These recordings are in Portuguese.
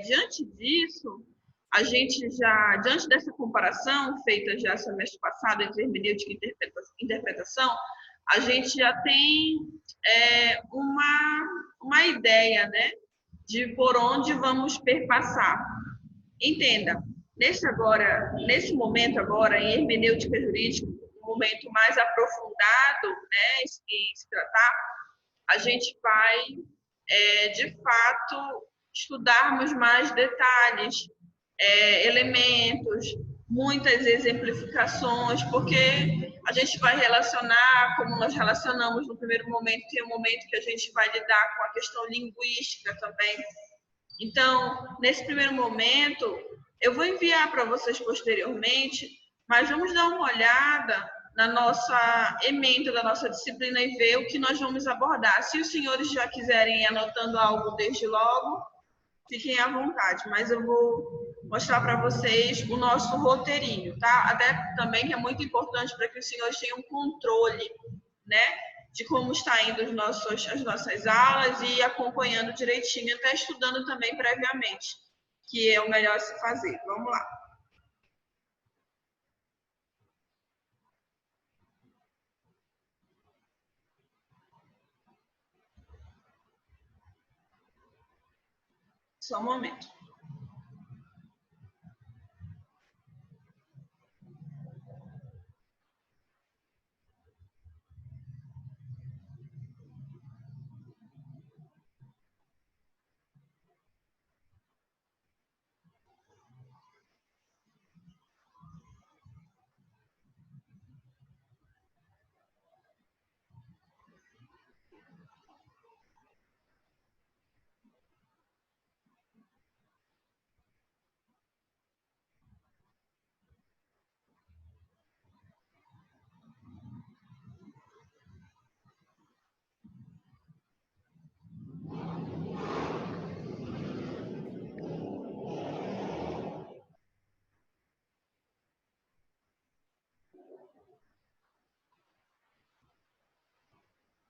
diante disso, a gente já, diante dessa comparação feita já semestre passado entre hermenêutica e interpretação, a gente já tem uma ideia, né, de por onde vamos perpassar. Entenda, nesse momento agora, em hermenêutica jurídica, um momento mais aprofundado, né, em se tratar, a gente vai, de fato, estudarmos mais detalhes, elementos, muitas exemplificações, porque a gente vai relacionar, como nós relacionamos no primeiro momento, tem um momento que a gente vai lidar com a questão linguística também. Então, nesse primeiro momento, eu vou enviar para vocês posteriormente, mas vamos dar uma olhada na nossa ementa da nossa disciplina e ver o que nós vamos abordar. Se os senhores já quiserem ir anotando algo desde logo, fiquem à vontade, mas eu vou mostrar para vocês o nosso roteirinho, tá? Até também que é muito importante para que os senhores tenham controle, né, de como está indo as nossas aulas e acompanhando direitinho, até estudando também previamente, que é o melhor a se fazer. Vamos lá. Só um momento.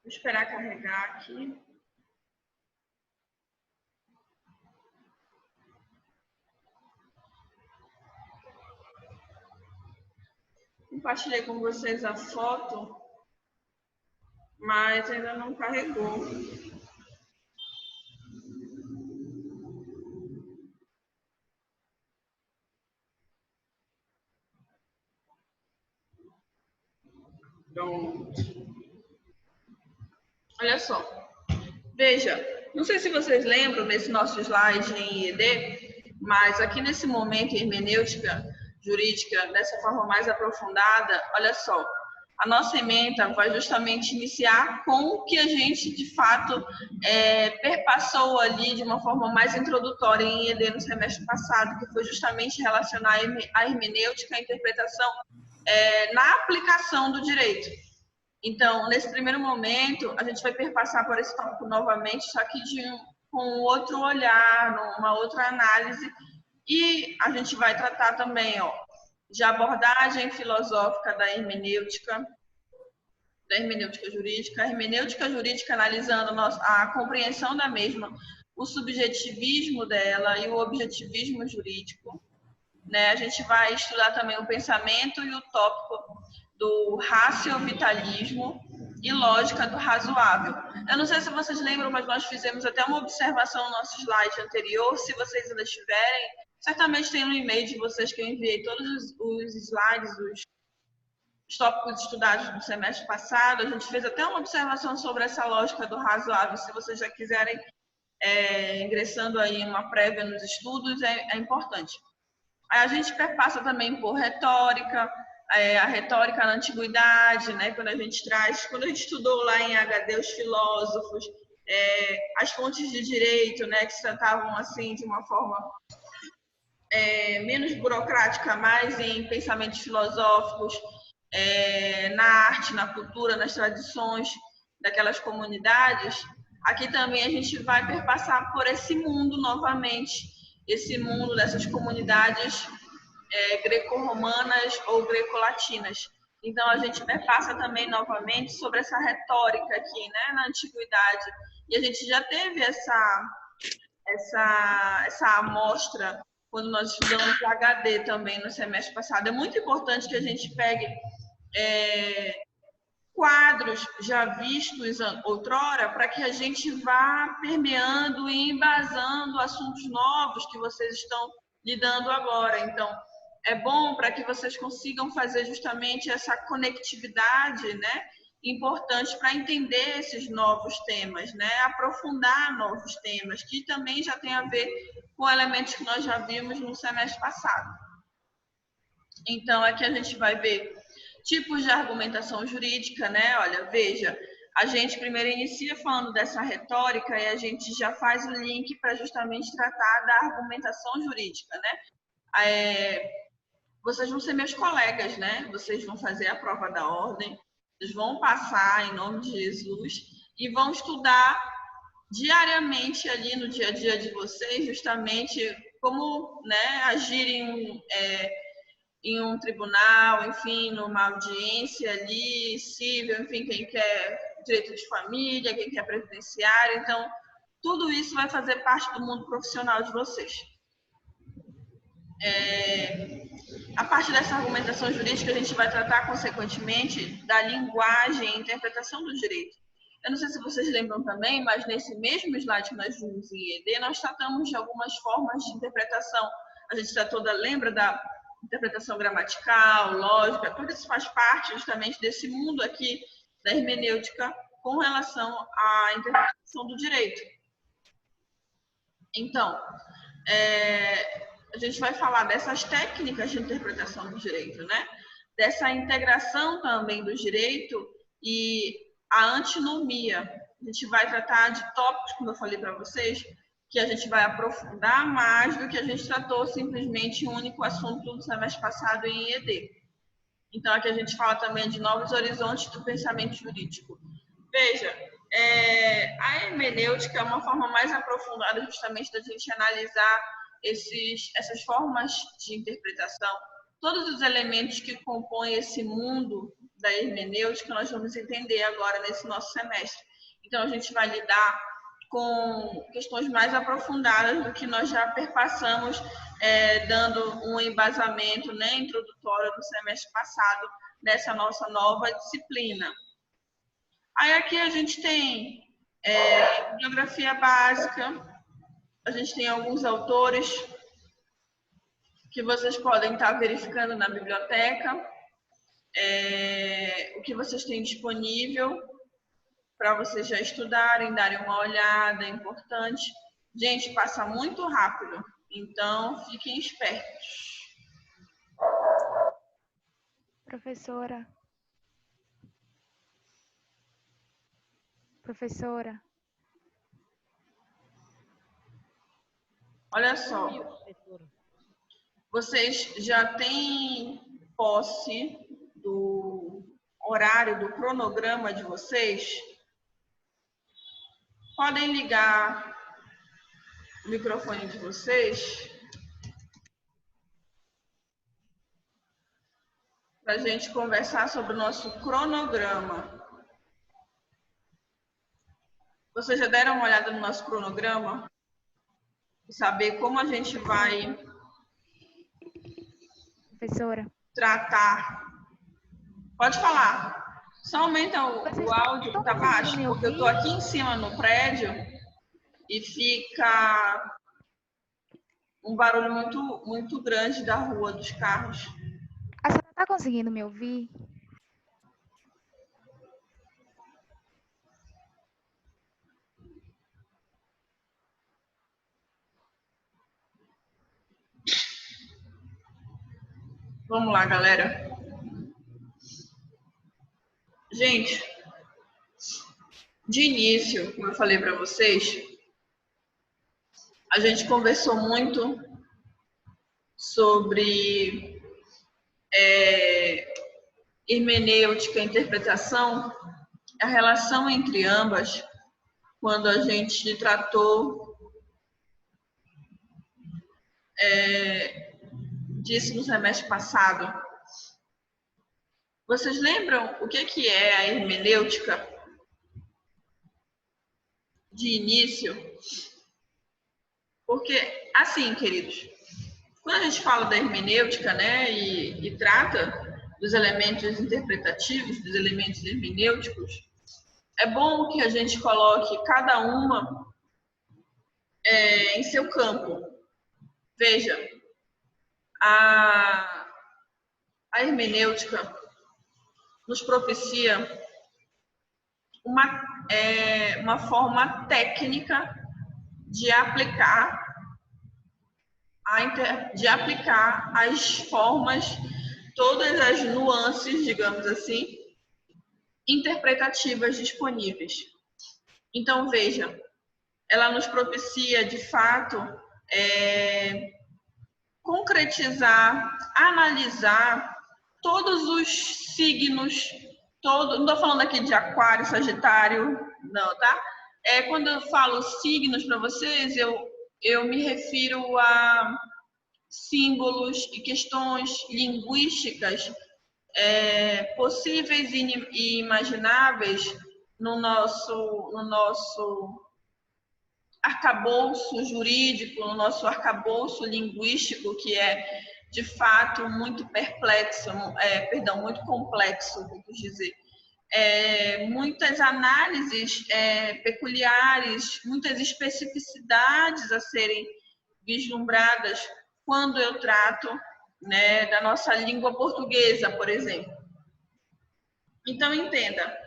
Vou esperar carregar aqui. Compartilhei com vocês a foto, mas ainda não carregou. Pronto. Olha só. Veja, não sei se vocês lembram desse nosso slide em IED, mas aqui nesse momento em hermenêutica jurídica, dessa forma mais aprofundada, olha só, a nossa ementa vai justamente iniciar com o que a gente, de fato, perpassou ali de uma forma mais introdutória em IED no semestre passado, que foi justamente relacionar a hermenêutica, a interpretação, na aplicação do direito. Então, nesse primeiro momento, a gente vai perpassar por esse tópico novamente, só que com outro olhar, uma outra análise, e a gente vai tratar também de abordagem filosófica da hermenêutica jurídica, a hermenêutica jurídica analisando a compreensão da mesma, o subjetivismo dela e o objetivismo jurídico, né? A gente vai estudar também o pensamento e o tópico do raciovitalismo e lógica do razoável. Eu não sei se vocês lembram, mas nós fizemos até uma observação no nosso slide anterior. Se vocês ainda estiverem, certamente tem no e-mail de vocês que eu enviei todos os slides, os tópicos estudados no semestre passado. A gente fez até uma observação sobre essa lógica do razoável. Se vocês já quiserem, ingressando aí uma prévia nos estudos, é importante. Aí a gente perpassa também por retórica, a retórica na antiguidade, né? Quando a gente estudou lá em HD os filósofos, as fontes de direito, né? Que se tratavam assim de uma forma menos burocrática, mais em pensamentos filosóficos, na arte, na cultura, nas tradições daquelas comunidades. Aqui também a gente vai perpassar por esse mundo novamente, esse mundo dessas comunidades greco-romanas ou greco-latinas. Então, a gente perpassa também novamente sobre essa retórica aqui, né, na antiguidade. E a gente já teve essa amostra quando nós estudamos HD também no semestre passado. É muito importante que a gente pegue quadros já vistos outrora para que a gente vá permeando e embasando assuntos novos que vocês estão lidando agora. Então, é bom para que vocês consigam fazer justamente essa conectividade, né, importante para entender esses novos temas, né, aprofundar novos temas, que também já tem a ver com elementos que nós já vimos no semestre passado. Então, aqui a gente vai ver tipos de argumentação jurídica, né? Olha, veja, a gente primeiro inicia falando dessa retórica e a gente já faz o link para justamente tratar da argumentação jurídica, né? Vocês vão ser meus colegas, né? Vocês vão fazer a prova da ordem, vocês vão passar em nome de Jesus e vão estudar diariamente ali no dia a dia de vocês, justamente como, né, agir em um tribunal, enfim, numa audiência ali, civil, enfim, quem quer direito de família, quem quer previdenciário. Então, tudo isso vai fazer parte do mundo profissional de vocês. A partir dessa argumentação jurídica, a gente vai tratar, consequentemente, da linguagem e interpretação do direito. Eu não sei se vocês lembram também, mas nesse mesmo slide que nós vimos em ED, nós tratamos de algumas formas de interpretação. A gente tratou lembra da interpretação gramatical, lógica, tudo isso faz parte justamente desse mundo aqui da hermenêutica com relação à interpretação do direito. Então, a gente vai falar dessas técnicas de interpretação do direito, né? Dessa integração também do direito e a antinomia. A gente vai tratar de tópicos, como eu falei para vocês, que a gente vai aprofundar mais do que a gente tratou simplesmente um único assunto do semestre passado em ED. Então, aqui a gente fala também de novos horizontes do pensamento jurídico. Veja, a hermenêutica é uma forma mais aprofundada justamente da gente analisar essas formas de interpretação, todos os elementos que compõem esse mundo da hermenêutica nós vamos entender agora nesse nosso semestre. Então, a gente vai lidar com questões mais aprofundadas do que nós já perpassamos, dando um embasamento, né, introdutório no semestre passado, nessa nossa nova disciplina. Aí aqui a gente tem bibliografia básica, a gente tem alguns autores que vocês podem estar verificando na biblioteca, o que vocês têm disponível para vocês já estudarem, darem uma olhada, é importante. Gente, passa muito rápido, então fiquem espertos. Professora. Olha só, vocês já têm posse do horário do cronograma de vocês? Podem ligar o microfone de vocês para a gente conversar sobre o nosso cronograma. Vocês já deram uma olhada no nosso cronograma? E saber como a gente vai tratar. Pode falar. Só aumenta o áudio que está baixo, porque eu estou aqui em cima no prédio e fica um barulho muito, muito grande da rua, dos carros. A senhora está conseguindo me ouvir? Vamos lá, galera. Gente, de início, como eu falei para vocês, a gente conversou muito sobre hermenêutica e interpretação, a relação entre ambas, quando a gente tratou disso no semestre passado. Vocês lembram o que é a hermenêutica? De início, Porque, assim, queridos, quando a gente fala da hermenêutica, né, e trata dos elementos interpretativos, dos elementos hermenêuticos, é bom que a gente coloque cada uma em seu campo. Veja, a hermenêutica nos propicia uma forma técnica de aplicar as formas, todas as nuances, digamos assim, interpretativas disponíveis. Então, veja, ela nos propicia, de fato, concretizar, analisar todos os signos, não estou falando aqui de aquário, sagitário, não, tá? Quando eu falo signos para vocês, eu me refiro a símbolos e questões linguísticas possíveis e imagináveis no nosso arcabouço jurídico, no nosso arcabouço linguístico, que é de fato muito muito complexo, eu quis dizer. Muitas análises peculiares, muitas especificidades a serem vislumbradas quando eu trato, né, da nossa língua portuguesa, por exemplo. Então, entenda,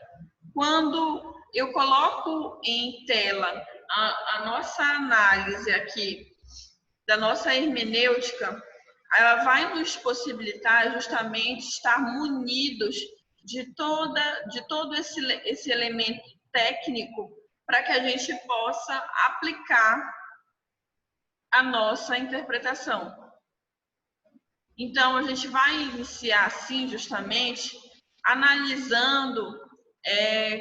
quando eu coloco em tela a nossa análise aqui da nossa hermenêutica, ela vai nos possibilitar justamente estar munidos de todo esse elemento técnico para que a gente possa aplicar a nossa interpretação. Então, a gente vai iniciar assim, justamente, analisando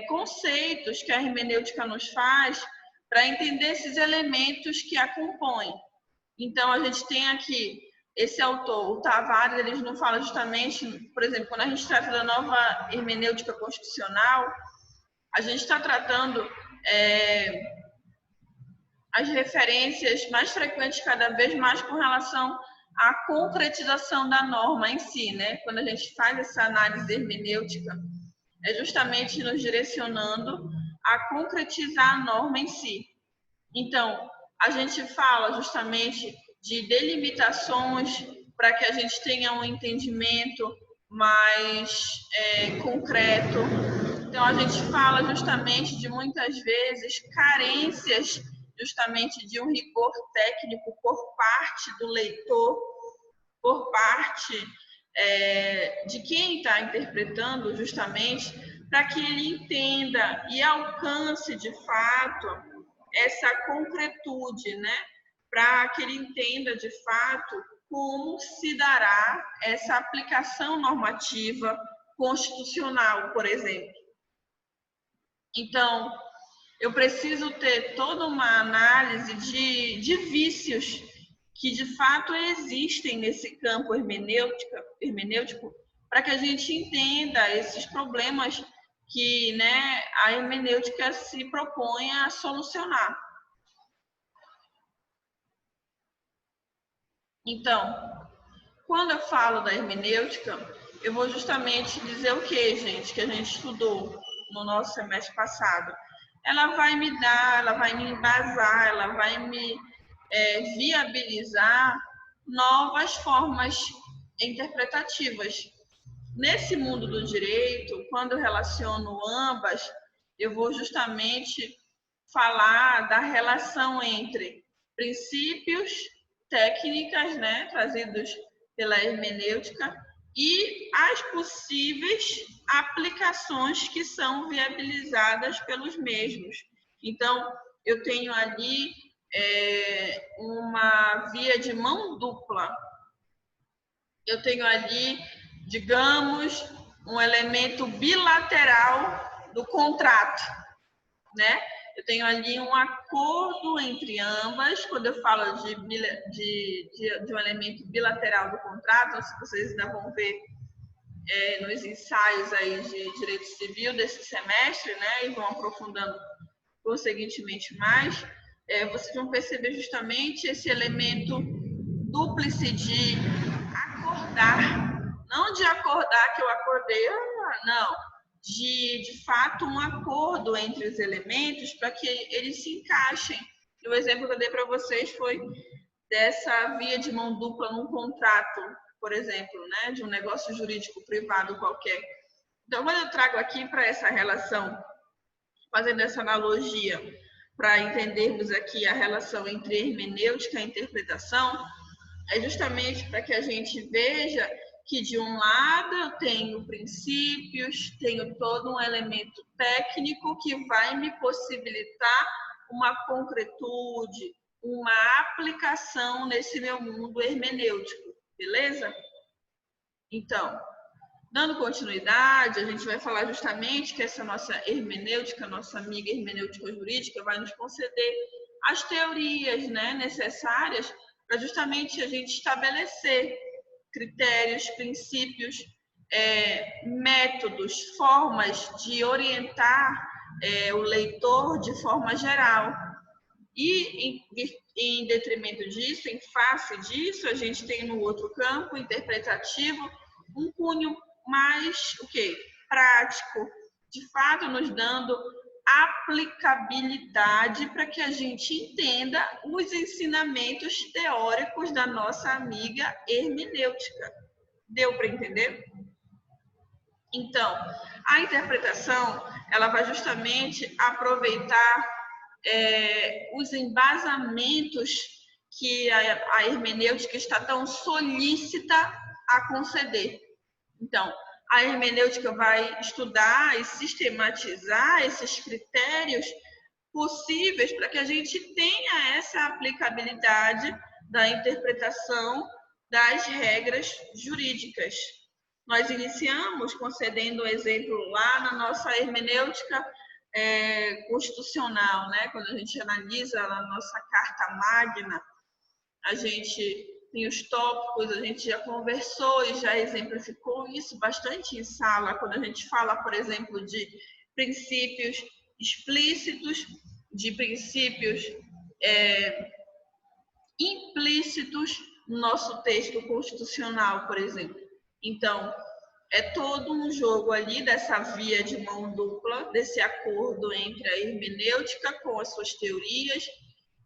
conceitos que a hermenêutica nos faz para entender esses elementos que a compõem. Então, a gente tem aqui esse autor, o Tavares, ele nos fala justamente, por exemplo, quando a gente trata da nova hermenêutica constitucional, a gente está tratando as referências mais frequentes cada vez mais com relação à concretização da norma em si, né? Quando a gente faz essa análise hermenêutica, é justamente nos direcionando a concretizar a norma em si. Então, a gente fala justamente de delimitações para que a gente tenha um entendimento mais concreto. Então, a gente fala justamente de, muitas vezes, carências justamente de um rigor técnico por parte do leitor, por parte de quem está interpretando, justamente, para que ele entenda e alcance, de fato, essa concretude, né? Para que ele entenda, de fato, como se dará essa aplicação normativa constitucional, por exemplo. Então, eu preciso ter toda uma análise de vícios que, de fato, existem nesse campo hermenêutico para que a gente entenda esses problemas que, né, a hermenêutica se propõe a solucionar. Então, quando eu falo da hermenêutica, eu vou justamente dizer o que, gente, que a gente estudou no nosso semestre passado. Ela vai me dar, ela vai me embasar, ela vai me viabilizar novas formas interpretativas. Nesse mundo do direito, quando eu relaciono ambas, eu vou justamente falar da relação entre princípios, técnicas, né, trazidos pela hermenêutica, e as possíveis aplicações que são viabilizadas pelos mesmos. Então, eu tenho ali uma via de mão dupla. Eu tenho ali, digamos, um elemento bilateral do contrato, né? Eu tenho ali um acordo entre ambas. Quando eu falo de um elemento bilateral do contrato, se vocês ainda vão ver nos ensaios aí de direito civil desse semestre, né? E vão aprofundando conseguintemente mais. vocês vão perceber justamente esse elemento dúplice de acordar. Não de acordar que eu acordei, não. De fato, um acordo entre os elementos para que eles se encaixem. E o exemplo que eu dei para vocês foi dessa via de mão dupla num contrato, por exemplo, né, de um negócio jurídico privado qualquer. Então, quando eu trago aqui para essa relação, fazendo essa analogia, para entendermos aqui a relação entre hermenêutica e interpretação, é justamente para que a gente veja que de um lado eu tenho princípios, tenho todo um elemento técnico que vai me possibilitar uma concretude, uma aplicação nesse meu mundo hermenêutico, beleza? Então, dando continuidade, a gente vai falar justamente que essa nossa hermenêutica, nossa amiga hermenêutica jurídica, vai nos conceder as teorias, né, necessárias para justamente a gente estabelecer critérios, princípios, métodos, formas de orientar o leitor de forma geral. E, em detrimento disso, em face disso, a gente tem no outro campo interpretativo um cunho mais prático, de fato nos dando aplicabilidade para que a gente entenda os ensinamentos teóricos da nossa amiga hermenêutica. Deu para entender? Então, a interpretação, ela vai justamente aproveitar os embasamentos que a hermenêutica está tão solícita a conceder. Então, a hermenêutica vai estudar e sistematizar esses critérios possíveis para que a gente tenha essa aplicabilidade da interpretação das regras jurídicas. Nós iniciamos concedendo um exemplo lá na nossa hermenêutica constitucional, né? Quando a gente analisa a nossa Carta Magna, a gente tem os tópicos, a gente já conversou e já exemplificou isso bastante em sala, quando a gente fala, por exemplo, de princípios explícitos, de princípios implícitos no nosso texto constitucional, por exemplo. Então, é todo um jogo ali dessa via de mão dupla, desse acordo entre a hermenêutica com as suas teorias,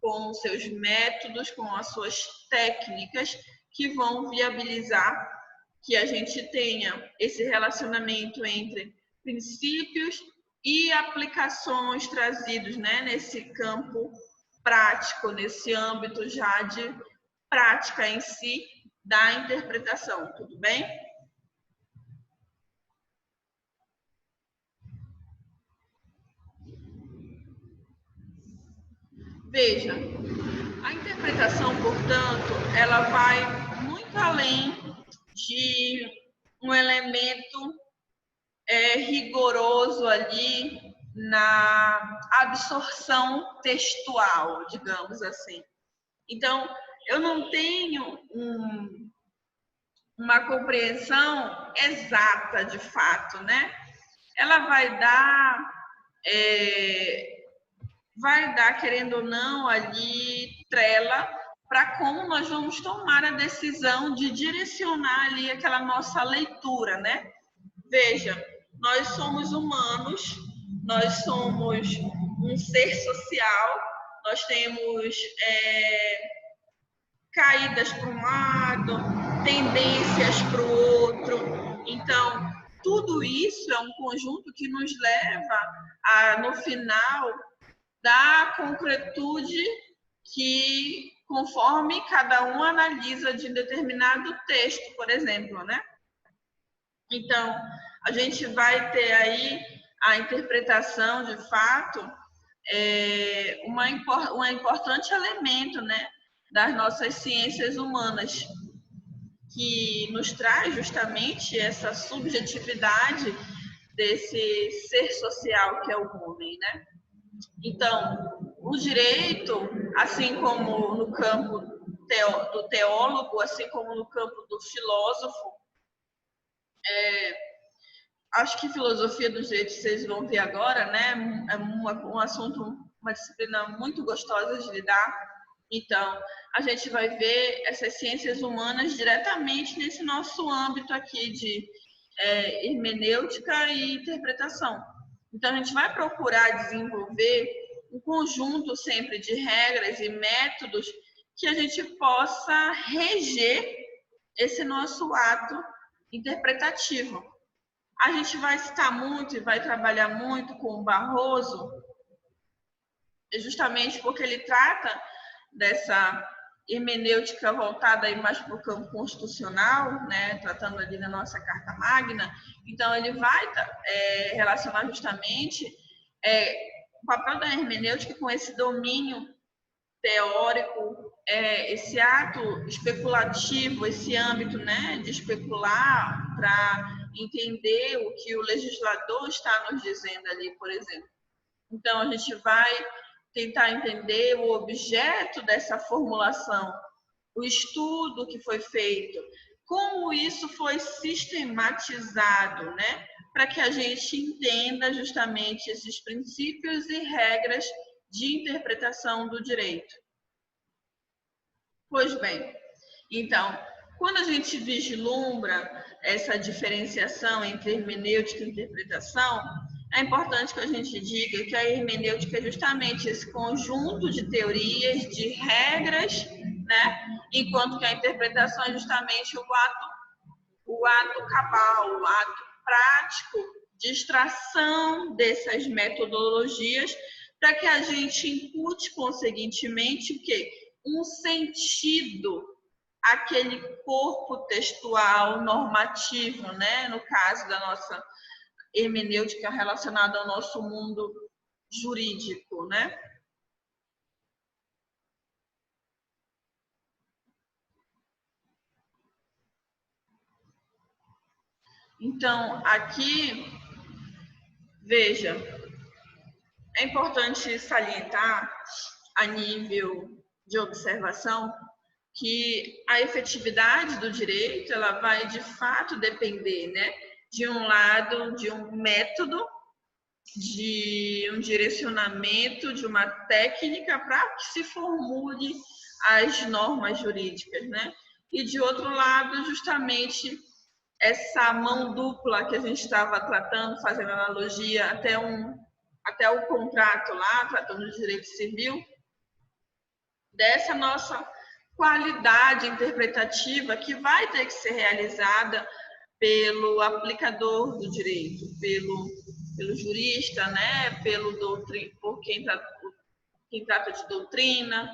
com os seus métodos, com as suas técnicas, que vão viabilizar que a gente tenha esse relacionamento entre princípios e aplicações trazidos, né, nesse campo prático, nesse âmbito já de prática em si da interpretação, tudo bem? Veja, a interpretação, portanto, ela vai muito além de um elemento rigoroso ali na absorção textual, digamos assim. Então, eu não tenho uma compreensão exata de fato, né? Ela vai dar, querendo ou não, ali trela para como nós vamos tomar a decisão de direcionar ali aquela nossa leitura, né? Veja, nós somos humanos, nós somos um ser social, nós temos caídas para um lado, tendências para o outro. Então, tudo isso é um conjunto que nos leva a, no final, dar concretude que, conforme cada um analisa de determinado texto, por exemplo, né? Então, a gente vai ter aí a interpretação, de fato, um importante elemento, né, das nossas ciências humanas, que nos traz justamente essa subjetividade desse ser social que é o homem, né? Então, o direito, assim como no campo do teólogo, assim como no campo do filósofo, acho que filosofia do jeito que vocês vão ver agora, né, é um assunto uma disciplina muito gostosa de lidar. Então, a gente vai ver essas ciências humanas diretamente nesse nosso âmbito aqui de hermenêutica e interpretação. Então, a gente vai procurar desenvolver um conjunto sempre de regras e métodos que a gente possa reger esse nosso ato interpretativo. A gente vai citar muito e vai trabalhar muito com o Barroso, justamente porque ele trata dessa hermenêutica voltada aí mais para o campo constitucional, né, tratando ali da nossa Carta Magna. Então, ele vai relacionar justamente o papel da hermenêutica com esse domínio teórico, esse ato especulativo, esse âmbito, né, de especular para entender o que o legislador está nos dizendo ali, por exemplo. Então, a gente vai tentar entender o objeto dessa formulação, o estudo que foi feito, como isso foi sistematizado, né? Para que a gente entenda justamente esses princípios e regras de interpretação do direito. Pois bem, então, quando a gente vislumbra essa diferenciação entre hermenêutica e interpretação, é importante que a gente diga que a hermenêutica é justamente esse conjunto de teorias, de regras, né? Enquanto que a interpretação é justamente o ato cabal, o ato prático de extração dessas metodologias para que a gente incute, conseguintemente, o quê? Um sentido àquele corpo textual normativo, né? No caso da nossa hermenêutica relacionada ao nosso mundo jurídico, né? Então, aqui, veja, é importante salientar a nível de observação que a efetividade do direito ela vai de fato depender, né, de um lado, de um método, de um direcionamento, de uma técnica para que se formule as normas jurídicas, né? E de outro lado, justamente essa mão dupla que a gente estava tratando, fazendo analogia até o contrato lá, tratando de direito civil, dessa nossa qualidade interpretativa que vai ter que ser realizada pelo aplicador do direito, pelo jurista, né? Por quem trata de doutrina,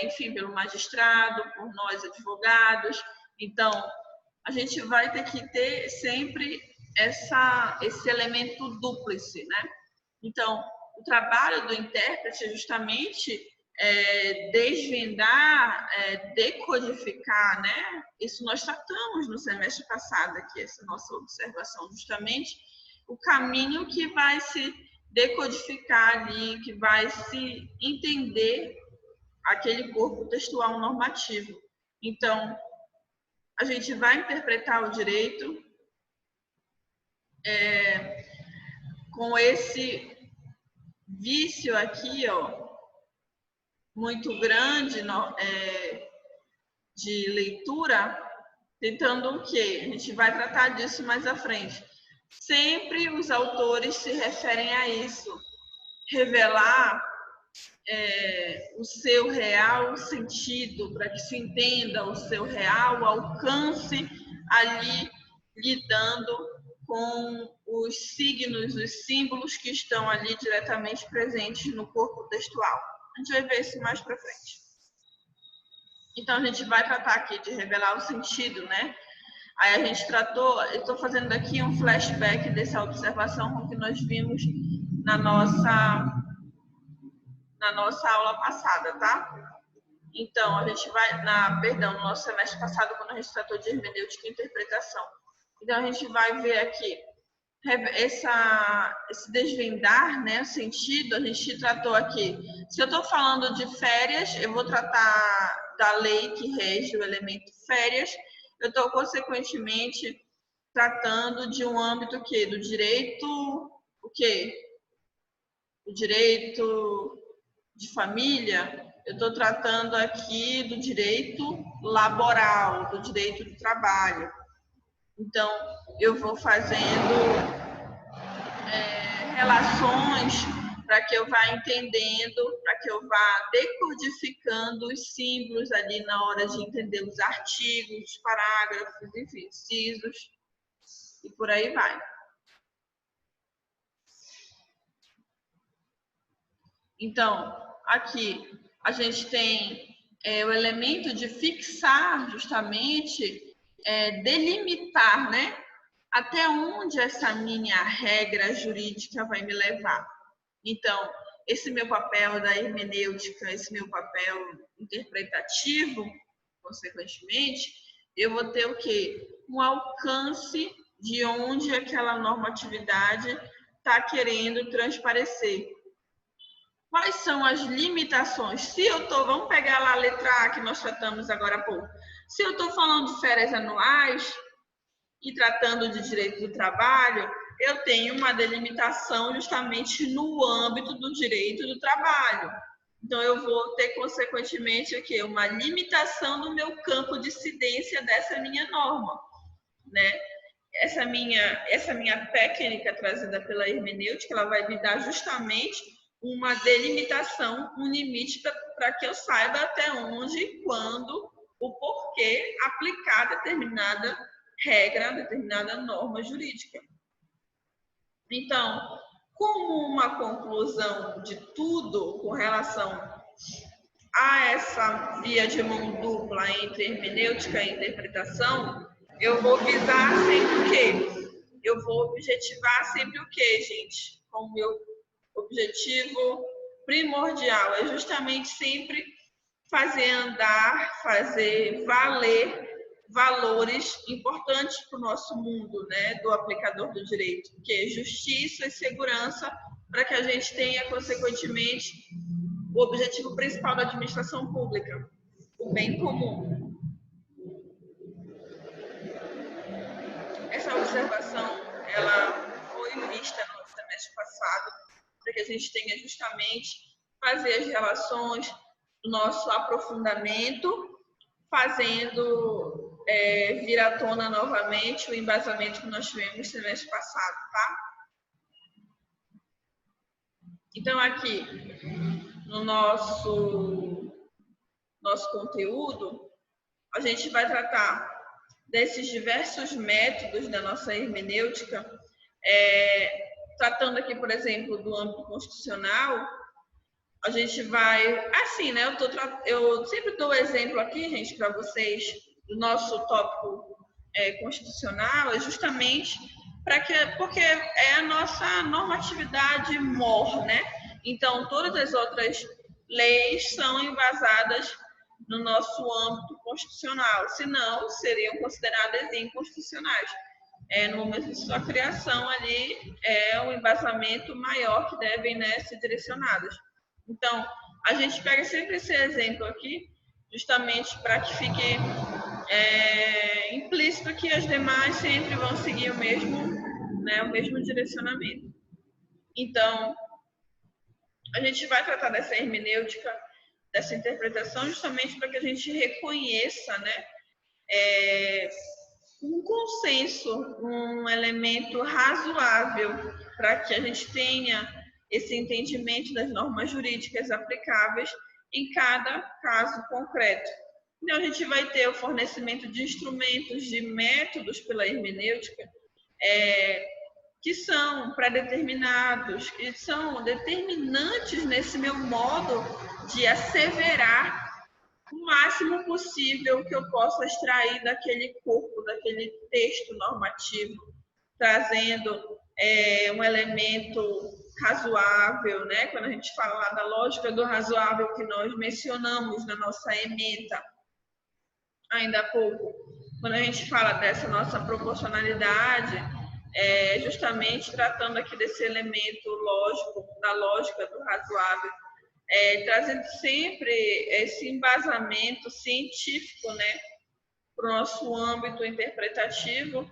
enfim, pelo magistrado, por nós advogados. Então, a gente vai ter que ter sempre esse elemento dúplice, né? Então, o trabalho do intérprete é justamente desvendar, decodificar, né? Isso nós tratamos no semestre passado aqui, essa nossa observação, justamente o caminho que vai se decodificar ali, que vai se entender aquele corpo textual normativo. Então, a gente vai interpretar o direito com esse vício aqui, ó, muito grande de leitura, tentando o quê? A gente vai tratar disso mais à frente. Sempre os autores se referem a isso, revelar o seu real sentido, para que se entenda o seu real alcance ali, lidando com os signos, os símbolos que estão ali diretamente presentes no corpo textual. A gente vai ver isso mais para frente. Então, a gente vai tratar aqui de revelar o sentido, né? Aí a gente tratou, eu estou fazendo aqui um flashback dessa observação que nós vimos na nossa aula passada, tá? Então, a gente vai, no nosso semestre passado, quando a gente tratou de hermenêutica e interpretação. Então, a gente vai ver aqui esse desvendar, né, o sentido, a gente tratou aqui. Se eu estou falando de férias, eu vou tratar da lei que rege o elemento férias, eu estou, consequentemente, tratando de um âmbito que do direito, o quê? O direito de família, eu estou tratando aqui do direito laboral, do direito do trabalho. Então, eu vou fazendo relações para que eu vá entendendo, para que eu vá decodificando os símbolos ali na hora de entender os artigos, os parágrafos, enfim, incisos, e por aí vai. Então, aqui a gente tem o elemento de fixar, justamente, delimitar, né? Até onde essa minha regra jurídica vai me levar. Então, esse meu papel da hermenêutica, esse meu papel interpretativo, consequentemente, eu vou ter o quê? Um alcance de onde aquela normatividade está querendo transparecer. Quais são as limitações? Se eu estou, vamos pegar lá a letra A que nós tratamos agora há pouco. Se eu estou falando de férias anuais e tratando de direito do trabalho, eu tenho uma delimitação justamente no âmbito do direito do trabalho. Então, eu vou ter, consequentemente, aqui, uma limitação no meu campo de incidência dessa minha norma, né? Essa minha técnica trazida pela hermenêutica, ela vai me dar justamente uma delimitação, um limite para que eu saiba até onde, quando, o porquê aplicar determinada regra, determinada norma jurídica. Então, como uma conclusão de tudo com relação a essa via de mão dupla entre hermenêutica e interpretação, eu vou visar sempre o quê? Eu vou objetivar sempre o quê, gente? Como meu objetivo primordial é justamente sempre fazer andar, fazer valer valores importantes para o nosso mundo, né, do aplicador do direito, que é justiça e segurança, para que a gente tenha, consequentemente, o objetivo principal da administração pública, o bem comum. Essa observação, ela foi vista no semestre passado, para que a gente tenha justamente fazer as relações do nosso aprofundamento, fazendo vir à tona novamente o embasamento que nós tivemos no semestre passado, tá? Então, aqui, no nosso conteúdo, a gente vai tratar desses diversos métodos da nossa hermenêutica, tratando aqui, por exemplo, do âmbito constitucional. A gente vai, assim, né? Eu sempre dou exemplo aqui, gente, para vocês, do nosso tópico constitucional, é justamente porque é a nossa normatividade mor, né? Então, todas as outras leis são embasadas no nosso âmbito constitucional, senão seriam consideradas inconstitucionais. No momento de sua criação, ali é um embasamento maior que devem, né, ser direcionadas. Então, a gente pega sempre esse exemplo aqui, justamente para que fique implícito que as demais sempre vão seguir o mesmo direcionamento. Então, a gente vai tratar dessa hermenêutica, dessa interpretação, justamente para que a gente reconheça, né, um consenso, um elemento razoável para que a gente tenha esse entendimento das normas jurídicas aplicáveis em cada caso concreto. Então, a gente vai ter o fornecimento de instrumentos, de métodos pela hermenêutica, que são pré-determinados, que são determinantes nesse meu modo de asseverar o máximo possível que eu possa extrair daquele corpo, daquele texto normativo, trazendo um elemento razoável, né? Quando a gente fala lá da lógica do razoável que nós mencionamos na nossa ementa ainda há pouco, quando a gente fala dessa nossa proporcionalidade, justamente tratando aqui desse elemento lógico, da lógica do razoável, trazendo sempre esse embasamento científico, né, para o nosso âmbito interpretativo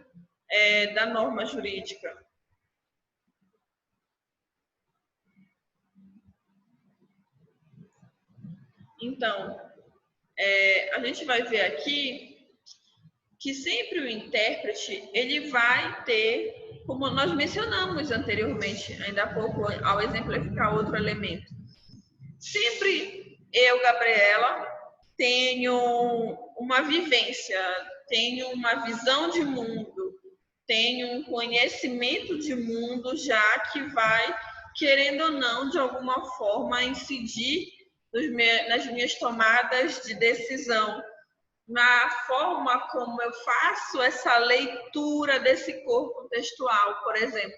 da norma jurídica. Então, a gente vai ver aqui que sempre o intérprete, ele vai ter, como nós mencionamos anteriormente, ainda há pouco, ao exemplificar outro elemento. Sempre eu, Gabriela, tenho uma vivência, tenho uma visão de mundo, tenho um conhecimento de mundo já que vai, querendo ou não, de alguma forma, incidir nas minhas tomadas de decisão, na forma como eu faço essa leitura desse corpo textual, por exemplo.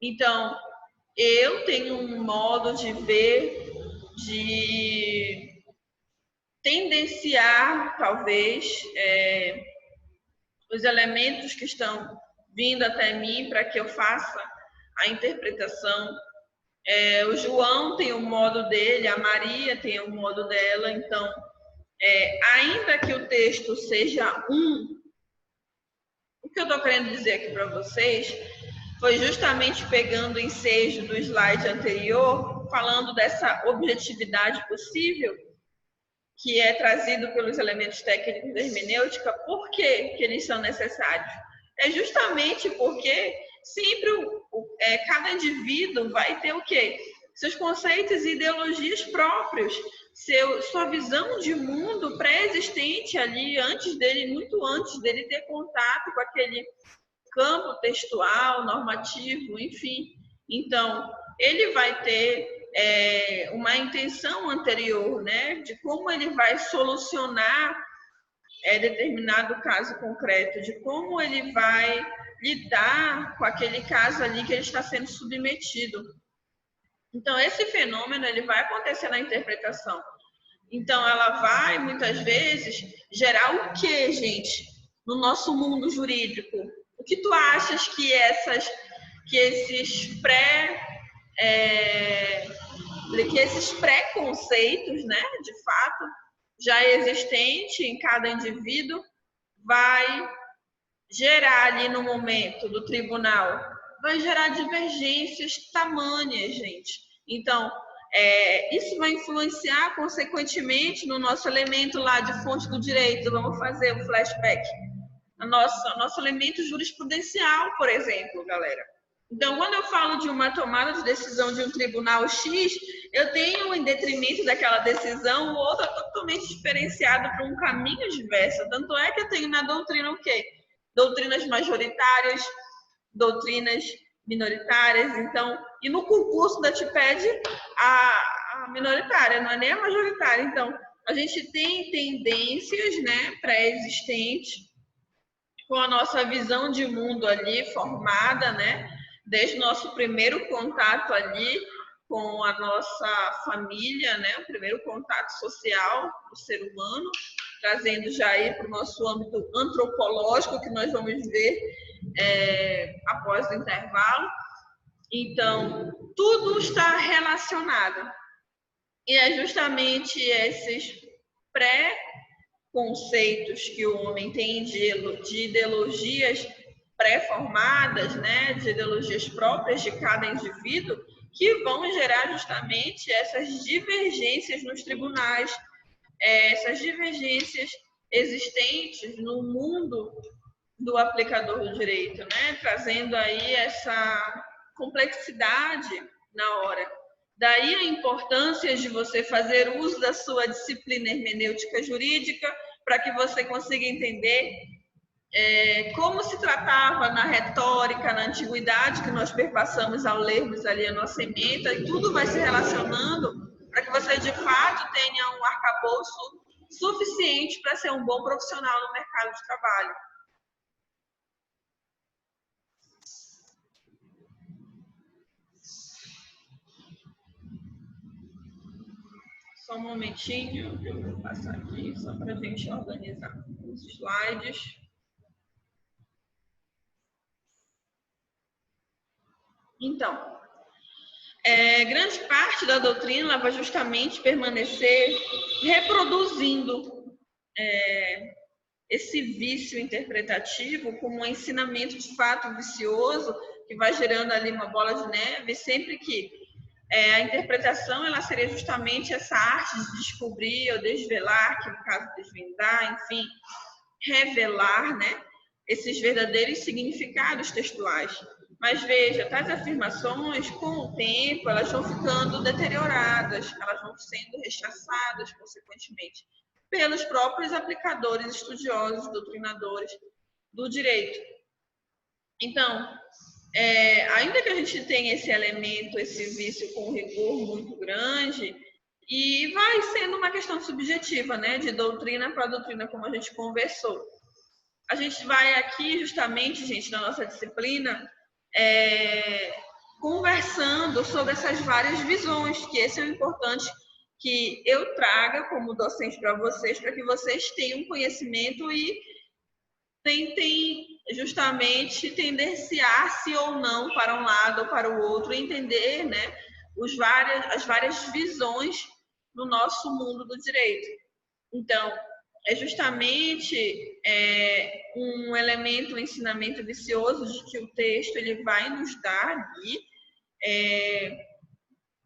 Então, eu tenho um modo de ver, de tendenciar, talvez, os elementos que estão vindo até mim para que eu faça a interpretação. O João tem o modo dele, a Maria tem o modo dela, então, ainda que o texto seja o que eu estou querendo dizer aqui para vocês foi justamente pegando o ensejo do slide anterior, falando dessa objetividade possível, que é trazido pelos elementos técnicos da hermenêutica. Por que eles são necessários? É justamente porque sempre cada indivíduo vai ter o quê? Seus conceitos e ideologias próprios, sua visão de mundo pré-existente ali, muito antes dele ter contato com aquele campo textual, normativo, enfim. Então, ele vai ter uma intenção anterior, né, de como ele vai solucionar determinado caso concreto, de como ele vai lidar com aquele caso ali que ele está sendo submetido. Então, esse fenômeno ele vai acontecer na interpretação. Então, ela vai, muitas vezes, gerar o quê, gente? No nosso mundo jurídico. O que tu achas que esses pré-conceitos, né, de fato, já existente em cada indivíduo, vai gerar ali no momento do tribunal? Vai gerar divergências tamanhas, gente. Então, isso vai influenciar, consequentemente, no nosso elemento lá de fonte do direito. Vamos fazer o flashback. Nosso elemento jurisprudencial, por exemplo, galera. Então, quando eu falo de uma tomada de decisão de um tribunal X, eu tenho, em detrimento daquela decisão, outra totalmente diferenciada para um caminho diverso. Tanto é que eu tenho na doutrina o quê? Doutrinas majoritárias, doutrinas minoritárias. Então, e no concurso da TIPED, a minoritária, não é nem a majoritária. Então, a gente tem tendências, né, pré-existentes, com a nossa visão de mundo ali formada, né, desde o nosso primeiro contato ali com a nossa família, né, o primeiro contato social do ser humano, trazendo já aí para o nosso âmbito antropológico, que nós vamos ver após o intervalo. Então, tudo está relacionado. E é justamente esses pré-conceitos que o homem tem de ideologias pré-formadas, né, de ideologias próprias de cada indivíduo, que vão gerar justamente essas divergências nos tribunais, essas divergências existentes no mundo do aplicador do direito, né, trazendo aí essa complexidade na hora. Daí a importância de você fazer uso da sua disciplina hermenêutica jurídica para que você consiga entender como se tratava na retórica, na antiguidade, que nós perpassamos ao lermos ali a nossa ementa, e tudo vai se relacionando para que você, de fato, tenha um arcabouço suficiente para ser um bom profissional no mercado de trabalho. Só um momentinho, eu vou passar aqui, só para a gente organizar os slides. Então, grande parte da doutrina vai justamente permanecer reproduzindo esse vício interpretativo como um ensinamento de fato vicioso, que vai gerando ali uma bola de neve, sempre que A interpretação, ela seria justamente essa arte de descobrir ou desvelar, que no caso desvendar, enfim, revelar, né, esses verdadeiros significados textuais. Mas veja, tais afirmações, com o tempo, elas vão ficando deterioradas, elas vão sendo rechaçadas, consequentemente, pelos próprios aplicadores, estudiosos, doutrinadores do direito. Então, ainda que a gente tenha esse elemento, esse vício com rigor muito grande, e vai sendo uma questão subjetiva, né, de doutrina para doutrina, como a gente conversou. A gente vai aqui, justamente, gente, na nossa disciplina, conversando sobre essas várias visões, que esse é o importante que eu traga como docente para vocês, para que vocês tenham conhecimento e tentem justamente tendenciar-se ou não para um lado ou para o outro, entender, né, as várias visões no nosso mundo do direito. Então, é justamente um elemento, um ensinamento vicioso de que o texto ele vai nos dar ali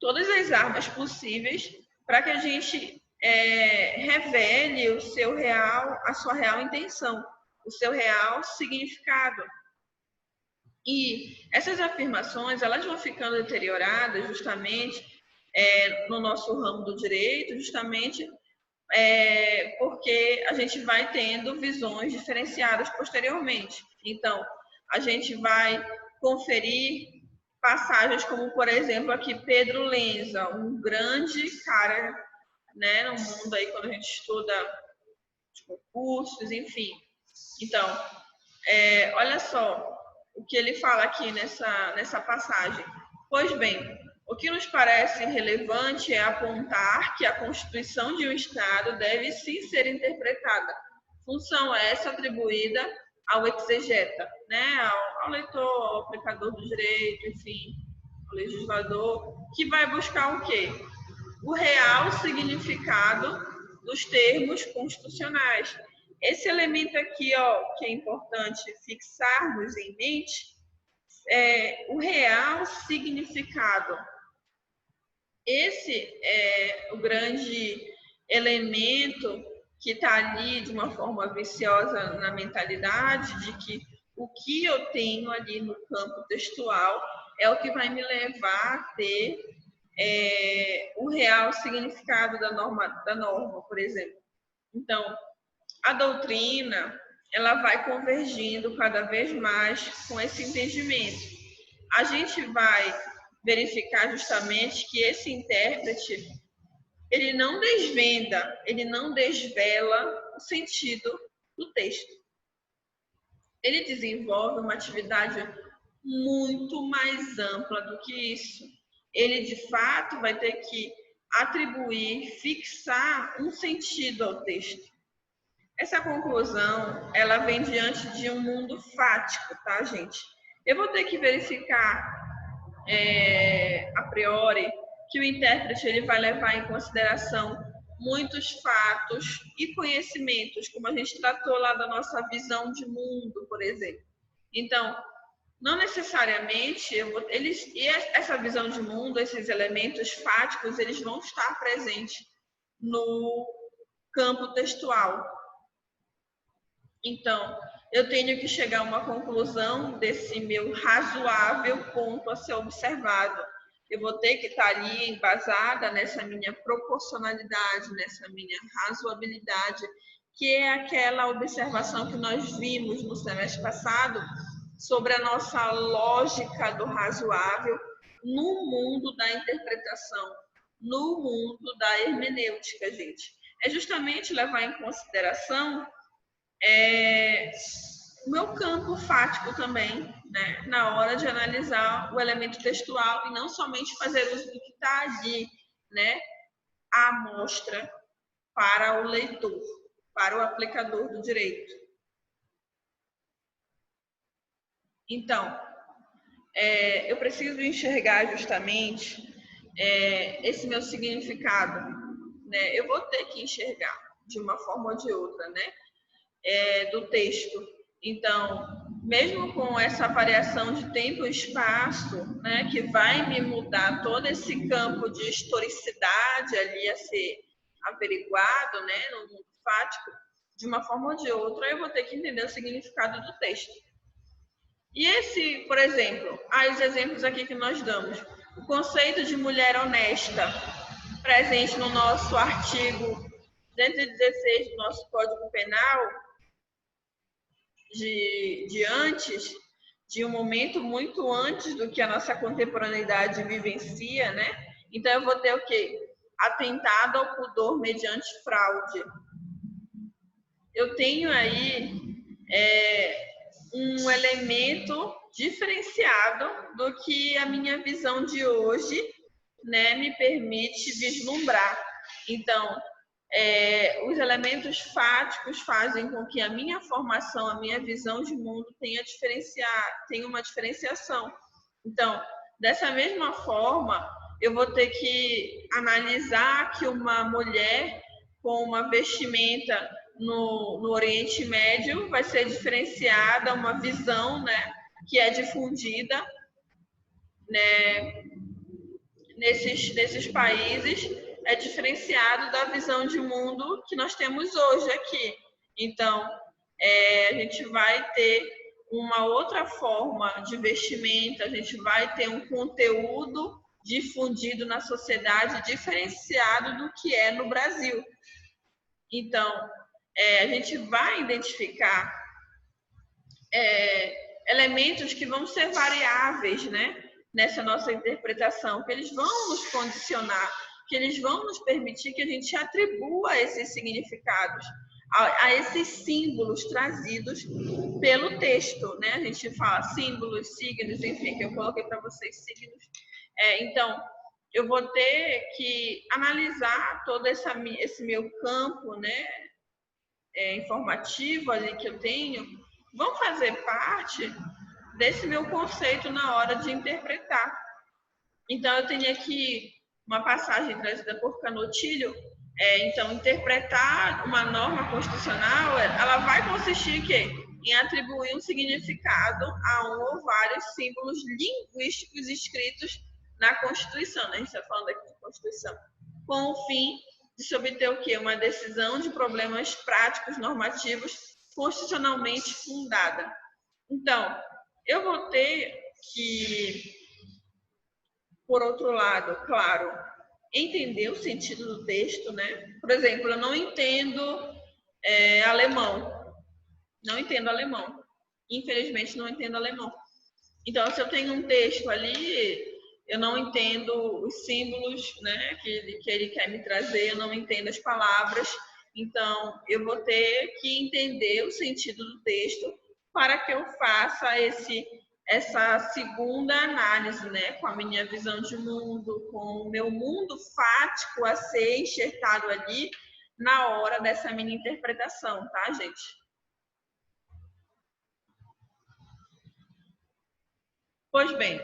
todas as armas possíveis para que a gente revele a sua real intenção, o seu real significado. E essas afirmações, elas vão ficando deterioradas justamente no nosso ramo do direito, justamente porque a gente vai tendo visões diferenciadas posteriormente. Então, a gente vai conferir passagens como, por exemplo, aqui Pedro Lenza, um grande cara, né, no mundo aí quando a gente estuda os concursos, enfim. Então, olha só o que ele fala aqui nessa passagem. Pois bem, o que nos parece relevante é apontar que a Constituição de um Estado deve sim ser interpretada, função essa atribuída ao exegeta, né? ao leitor, ao aplicador do direito, enfim, ao legislador, que vai buscar o quê? O real significado dos termos constitucionais. Esse elemento aqui, ó, que é importante fixarmos em mente, o real significado. Esse é o grande elemento que está ali de uma forma viciosa na mentalidade de que o que eu tenho ali no campo textual é o que vai me levar a ter o real significado da norma, por exemplo. Então, a doutrina ela vai convergindo cada vez mais com esse entendimento. A gente vai verificar justamente que esse intérprete ele não desvenda, ele não desvela o sentido do texto. Ele desenvolve uma atividade muito mais ampla do que isso. Ele, de fato, vai ter que atribuir, fixar um sentido ao texto. Essa conclusão, ela vem diante de um mundo fático, tá, gente? Eu vou ter que verificar, a priori, que o intérprete ele vai levar em consideração muitos fatos e conhecimentos, como a gente tratou lá da nossa visão de mundo, por exemplo. Então, não necessariamente, essa visão de mundo, esses elementos fáticos, eles vão estar presentes no campo textual. Então, eu tenho que chegar a uma conclusão desse meu razoável ponto a ser observado. Eu vou ter que estar ali embasada nessa minha proporcionalidade, nessa minha razoabilidade, que é aquela observação que nós vimos no semestre passado sobre a nossa lógica do razoável no mundo da interpretação, no mundo da hermenêutica, gente. É justamente levar em consideração o meu campo fático também, né, na hora de analisar o elemento textual e não somente fazer uso do que está ali, né, à amostra para o leitor, para o aplicador do direito. Então, eu preciso enxergar justamente esse meu significado, né? Eu vou ter que enxergar de uma forma ou de outra, né? Do texto. Então, mesmo com essa variação de tempo e espaço, né, que vai me mudar todo esse campo de historicidade ali a ser averiguado, né, no mundo fático, de uma forma ou de outra, eu vou ter que entender o significado do texto. E esse, por exemplo, os exemplos aqui que nós damos, o conceito de mulher honesta, presente no nosso artigo 216 do nosso Código Penal, de antes, de um momento muito antes do que a nossa contemporaneidade vivencia, né? Então eu vou ter o quê? Atentado ao pudor mediante fraude. Eu tenho aí um elemento diferenciado do que a minha visão de hoje, né, me permite vislumbrar. Então, os elementos fáticos fazem com que a minha formação, a minha visão de mundo tenha uma diferenciação. Então, dessa mesma forma, eu vou ter que analisar que uma mulher com uma vestimenta no Oriente Médio vai ser diferenciada, uma visão, né, que é difundida, né, nesses países, é diferenciado da visão de mundo que nós temos hoje aqui. Então, a gente vai ter uma outra forma de vestimenta, a gente vai ter um conteúdo difundido na sociedade diferenciado do que é no Brasil. Então, a gente vai identificar elementos que vão ser variáveis, né, nessa nossa interpretação, que eles vão nos condicionar, que eles vão nos permitir que a gente atribua esses significados a esses símbolos trazidos pelo texto, né? A gente fala símbolos, signos, enfim, que eu coloquei para vocês signos. Então, eu vou ter que analisar todo esse meu campo, né, informativo ali que eu tenho, vão fazer parte desse meu conceito na hora de interpretar. Então, eu tenho aqui uma passagem trazida por Canotilho. Então, interpretar uma norma constitucional, ela vai consistir em atribuir um significado a um ou vários símbolos linguísticos escritos na Constituição. Né? A gente está falando aqui de Constituição. Com o fim de se obter o quê? Uma decisão de problemas práticos normativos constitucionalmente fundada. Então, eu vou ter que, por outro lado, claro, entender o sentido do texto, né? Por exemplo, eu não entendo alemão. Não entendo alemão. Infelizmente, não entendo alemão. Então, se eu tenho um texto ali, eu não entendo os símbolos, né, que ele quer me trazer, eu não entendo as palavras. Então, eu vou ter que entender o sentido do texto para que eu faça essa segunda análise, né, com a minha visão de mundo, com o meu mundo fático a ser enxertado ali na hora dessa minha interpretação, tá, gente? Pois bem,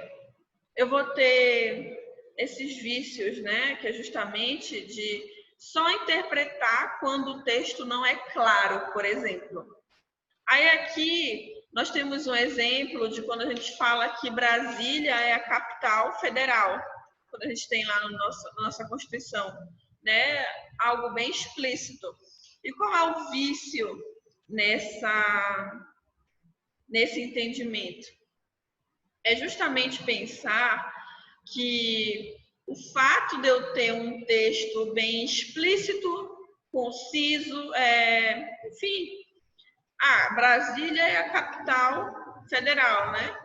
eu vou ter esses vícios, né, que é justamente de só interpretar quando o texto não é claro, por exemplo. Aí aqui nós temos um exemplo de quando a gente fala que Brasília é a capital federal, quando a gente tem lá na nossa Constituição, né, algo bem explícito. E qual é o vício nesse entendimento? É justamente pensar que o fato de eu ter um texto bem explícito, conciso, enfim, Brasília é a capital federal, né?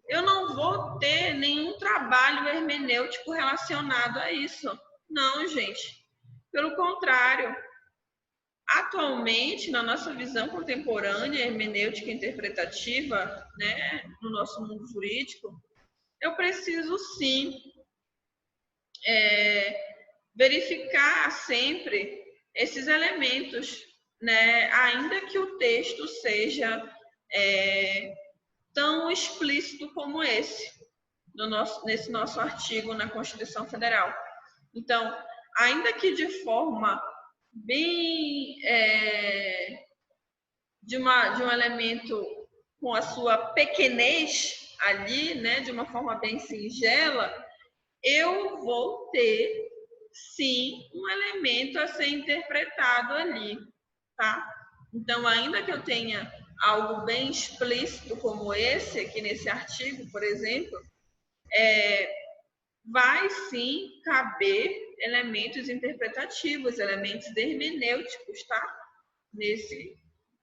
Eu não vou ter nenhum trabalho hermenêutico relacionado a isso. Não, gente. Pelo contrário, atualmente, na nossa visão contemporânea, hermenêutica interpretativa, né, no nosso mundo jurídico, eu preciso sim verificar sempre esses elementos, né? Ainda que o texto seja tão explícito como nesse nosso artigo na Constituição Federal. Então, ainda que de forma bem de um elemento com a sua pequenez ali, né, de uma forma bem singela, eu vou ter, sim, um elemento a ser interpretado ali, tá? Então, ainda que eu tenha algo bem explícito como esse aqui nesse artigo, por exemplo, vai sim caber elementos interpretativos, elementos hermenêuticos, tá? Nesse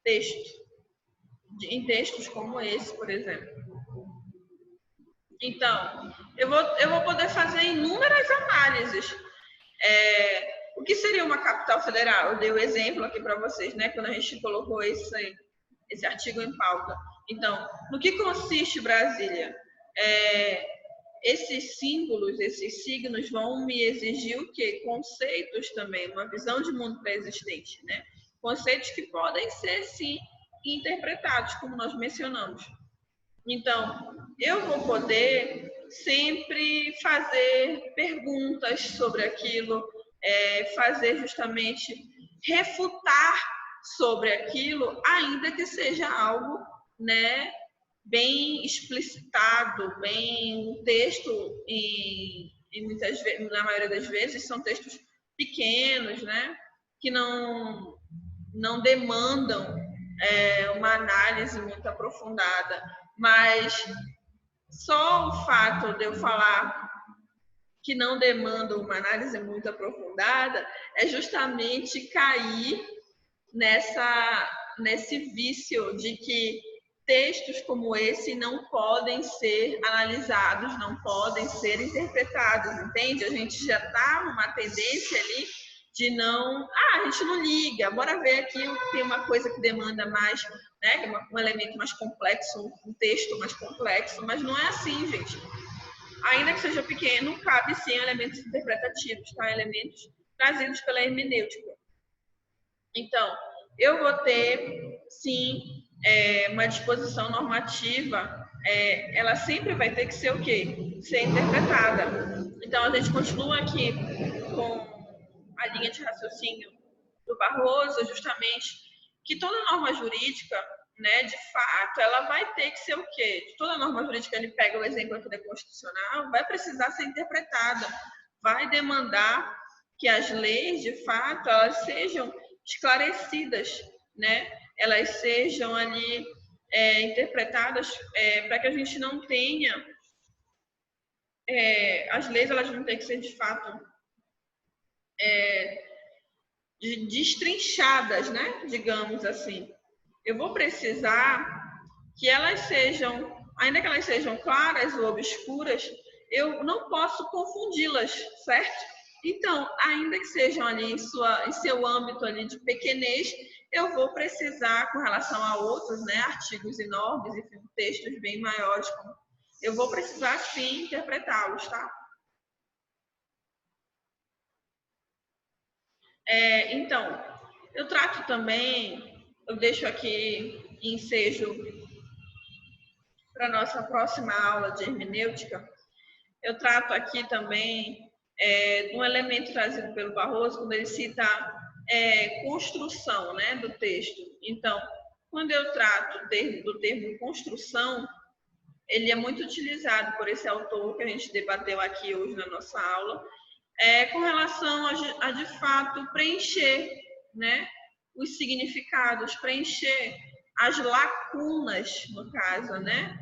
texto, em textos como esse, por exemplo. Então, eu vou poder fazer inúmeras análises. O que seria uma capital federal? Eu dei o exemplo aqui para vocês, né? Quando a gente colocou esse artigo em pauta. Então, no que consiste Brasília? Esses símbolos, esses signos vão me exigir o quê? Conceitos também, uma visão de mundo pré-existente, né? Conceitos que podem ser, sim, interpretados, como nós mencionamos. Então, eu vou poder sempre fazer perguntas sobre aquilo, fazer justamente refutar sobre aquilo, ainda que seja algo, né, bem explicitado, bem um texto na maioria das vezes são textos pequenos, né, que não demandam uma análise muito aprofundada, mas só o fato de eu falar que não demanda uma análise muito aprofundada é justamente cair nesse vício de que textos como esse não podem ser analisados, não podem ser interpretados, entende? A gente já está numa tendência ali de não... a gente não liga, bora ver aqui, tem uma coisa que demanda mais, né? Um elemento mais complexo, um texto mais complexo, mas não é assim, gente. Ainda que seja pequeno, cabe sim elementos interpretativos, tá? Elementos trazidos pela hermenêutica. Então, eu vou ter, sim, uma disposição normativa, ela sempre vai ter que ser o quê? Ser interpretada. Então, a gente continua aqui com a linha de raciocínio do Barroso, justamente, que toda norma jurídica, né, de fato, ela vai ter que ser o quê? Toda norma jurídica, ele pega o exemplo aqui da Constitucional, vai precisar ser interpretada, vai demandar que as leis, de fato, elas sejam esclarecidas, né? Elas sejam ali interpretadas para que a gente não tenha... as leis, elas vão ter que ser, de fato, destrinchadas, né? Digamos assim. Eu vou precisar que elas sejam, ainda que elas sejam claras ou obscuras, eu não posso confundi-las, certo? Então, ainda que sejam ali em seu âmbito ali de pequenez, eu vou precisar, com relação a outros, né, artigos e normas, enfim, textos bem maiores, eu vou precisar sim interpretá-los, tá? Então, eu trato também, eu deixo aqui ensejo para a nossa próxima aula de hermenêutica, eu trato aqui também de um elemento trazido pelo Barroso, quando ele cita construção, né, do texto. Então, quando eu trato do termo construção, ele é muito utilizado por esse autor que a gente debateu aqui hoje na nossa aula, com relação a de fato preencher, né, os significados, preencher as lacunas, no caso, né,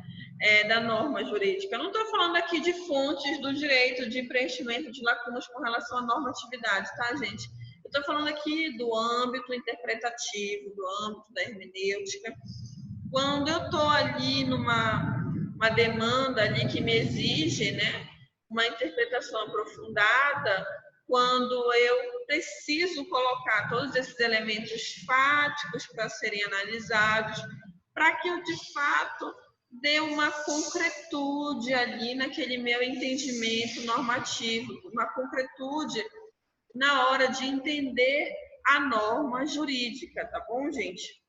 da norma jurídica. Eu não estou falando aqui de fontes do direito de preenchimento de lacunas com relação à normatividade, tá, gente? Eu estou falando aqui do âmbito interpretativo, do âmbito da hermenêutica. Quando eu estou ali numa demanda ali que me exige, né, uma interpretação aprofundada, quando eu preciso colocar todos esses elementos fáticos para serem analisados, para que eu, de fato, dê uma concretude ali naquele meu entendimento normativo, uma concretude na hora de entender a norma jurídica, tá bom, gente?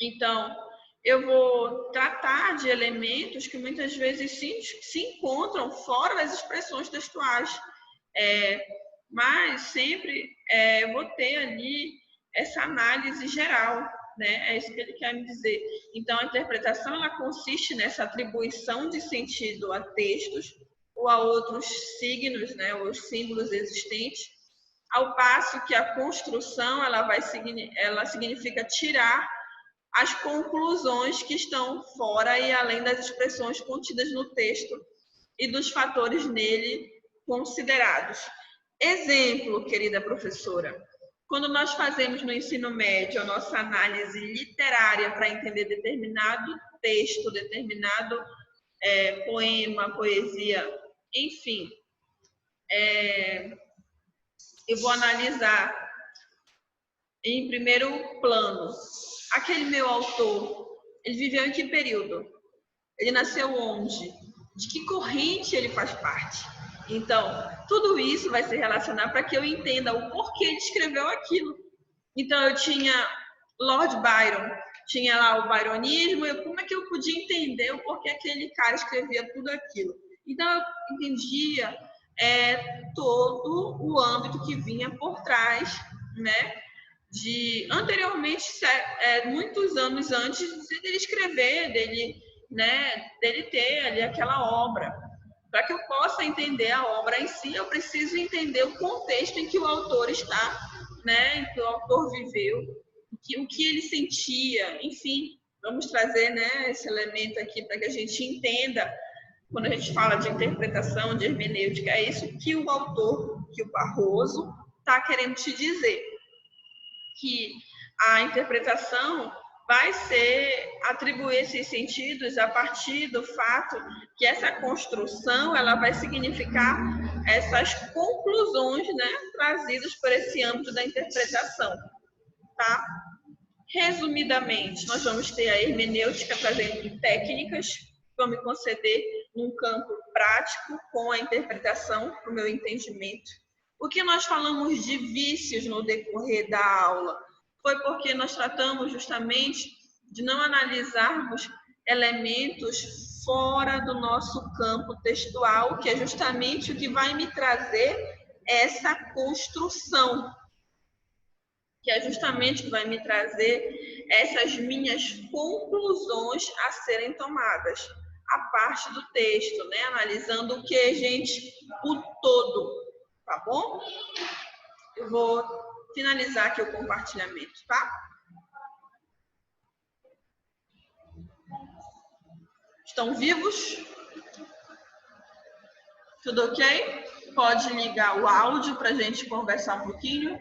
Então, eu vou tratar de elementos que muitas vezes se encontram fora das expressões textuais, mas sempre eu vou ter ali essa análise geral, né? É isso que ele quer me dizer. Então, a interpretação ela consiste nessa atribuição de sentido a textos ou a outros signos, né? Ou símbolos existentes, ao passo que a construção ela significa tirar as conclusões que estão fora e além das expressões contidas no texto e dos fatores nele considerados. Exemplo, querida professora, quando nós fazemos no ensino médio a nossa análise literária para entender determinado texto, determinado poema, poesia, enfim, eu vou analisar em primeiro plano. Aquele meu autor, ele viveu em que período? Ele nasceu onde? De que corrente ele faz parte? Então, tudo isso vai se relacionar para que eu entenda o porquê ele escreveu aquilo. Então, eu tinha Lord Byron, tinha lá o byronismo, como é que eu podia entender o porquê aquele cara escrevia tudo aquilo? Então, eu entendia todo o âmbito que vinha por trás, né? De anteriormente, muitos anos antes dele escrever, dele ter ali aquela obra. Para que eu possa entender a obra em si, eu preciso entender o contexto em que o autor está, né? Em que o autor viveu, o que ele sentia, enfim. Vamos trazer, né, esse elemento aqui para que a gente entenda, quando a gente fala de interpretação, de hermenêutica, é isso que o autor, que o Barroso está querendo te dizer. Que a interpretação vai ser atribuir esses sentidos a partir do fato que essa construção ela vai significar essas conclusões, né, trazidas por esse âmbito da interpretação, tá? Resumidamente, nós vamos ter a hermenêutica trazendo técnicas que vão me conceder num campo prático com a interpretação, para o meu entendimento. O que nós falamos de vícios no decorrer da aula foi porque nós tratamos justamente de não analisarmos elementos fora do nosso campo textual, que é justamente o que vai me trazer essa construção, que é justamente o que vai me trazer essas minhas conclusões a serem tomadas, a parte do texto, né? Analisando o que, gente? O todo. Tá bom? Eu vou finalizar aqui o compartilhamento, tá? Estão vivos? Tudo ok? Pode ligar o áudio para a gente conversar um pouquinho.